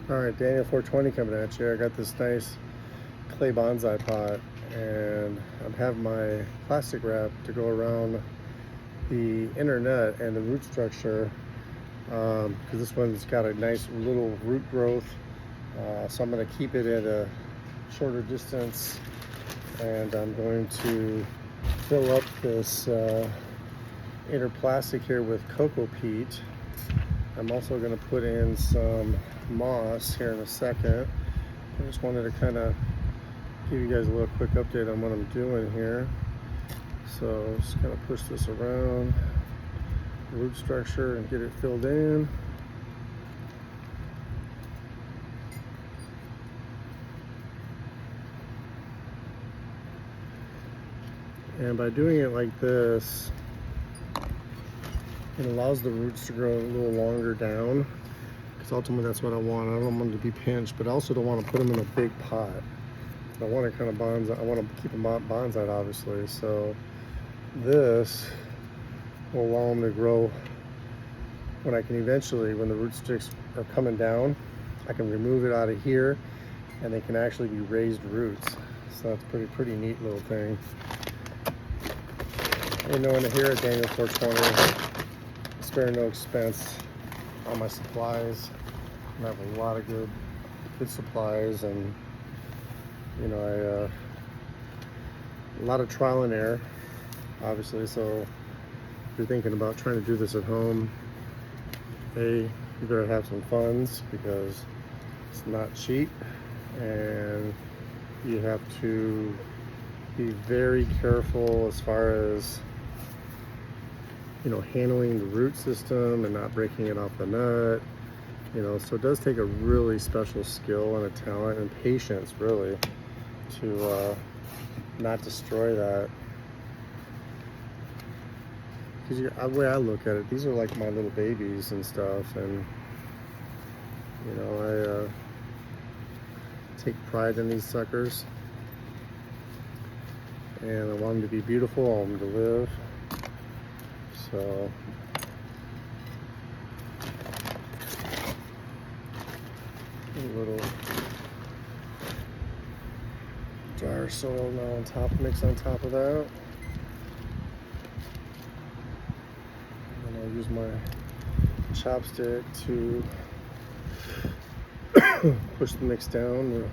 Alright, Daniel 420 coming at you. I got this nice clay bonsai pot, and I'm having my plastic wrap to go around the inner nut and the root structure, because this one's got a nice little root growth, so I'm going to keep it at a shorter distance, and I'm going to fill up this inner plastic here with cocoa peat. I'm also going to put in some moss here in a second. I just wanted to kind of give you guys a little quick update on what I'm doing here. So just kind of push this around the root structure and get it filled in. And by doing it like this, it allows the roots to grow a little longer down, because ultimately that's what I want. I don't want them to be pinched, but I also don't want to put them in a big pot. I want to kind of bonsai. I want to keep them bonsai, obviously. So this will allow them to grow when I can eventually, when the root sticks are coming down, I can remove it out of here and they can actually be raised roots. So that's pretty neat little thing. You know, in here at Daniel 420, spare no expense on my supplies. I have a lot of good supplies, and you know, a lot of trial and error, obviously. So if you're thinking about trying to do this at home, you better have some funds, because it's not cheap, and you have to be very careful as far as, you know, handling the root system and not breaking it off the nut. You know, so it does take a really special skill and a talent and patience, really, to not destroy that. Because the way I look at it, these are like my little babies and stuff, and you know, I take pride in these suckers, and I want them to be beautiful, I want them to live. So a little dryer soil now on top, mix on top of that. And then I'll use my chopstick to push the mix down to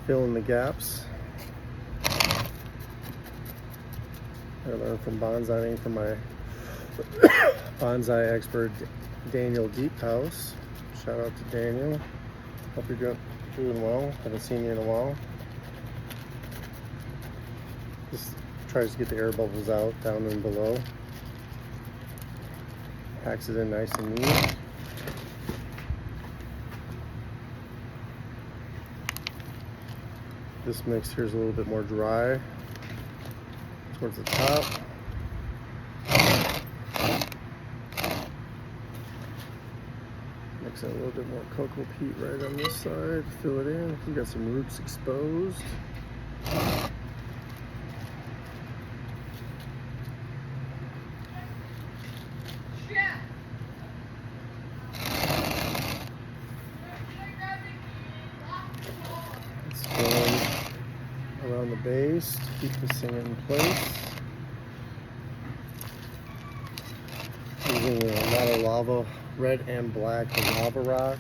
fill in the gaps. I learned from bonsaiing from my bonsai expert Daniel Deep House. Shout out to Daniel. Hope you're doing well. Haven't seen you in a while. Just tries to get the air bubbles out down and below. Packs it in nice and neat. This mix here is a little bit more dry towards the top. Mix in a little bit more cocoa peat right on this side. Fill it in. We got some roots exposed. Let's fill in around the base to keep this thing in place. Using a lot of lava, red and black lava rock,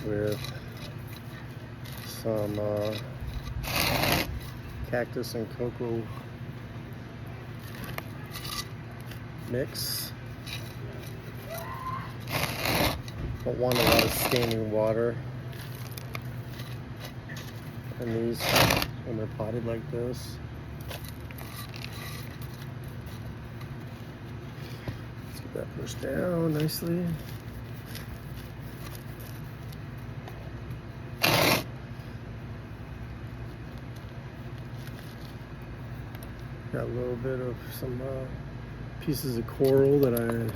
with some cactus and cocoa mix. Don't want a lot of standing water in these when they're potted like this. Let's get that pushed down nicely. Got a little bit of some pieces of coral that I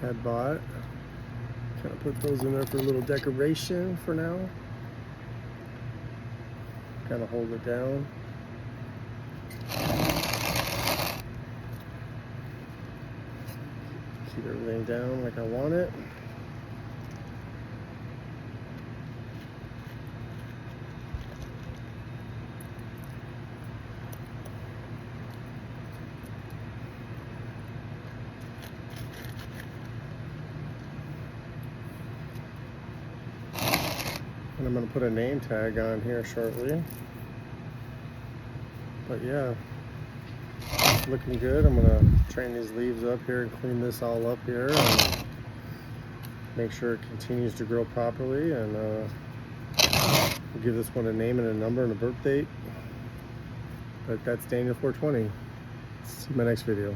had bought. Kind of put those in there for a little decoration for now. Kind of hold it down. Keep everything down like I want it. And I'm going to put a name tag on here shortly. But yeah, it's looking good. I'm going to train these leaves up here and clean this all up here and make sure it continues to grow properly, and we'll give this one a name and a number and a birth date. But that's Daniel 420. See you in my next video.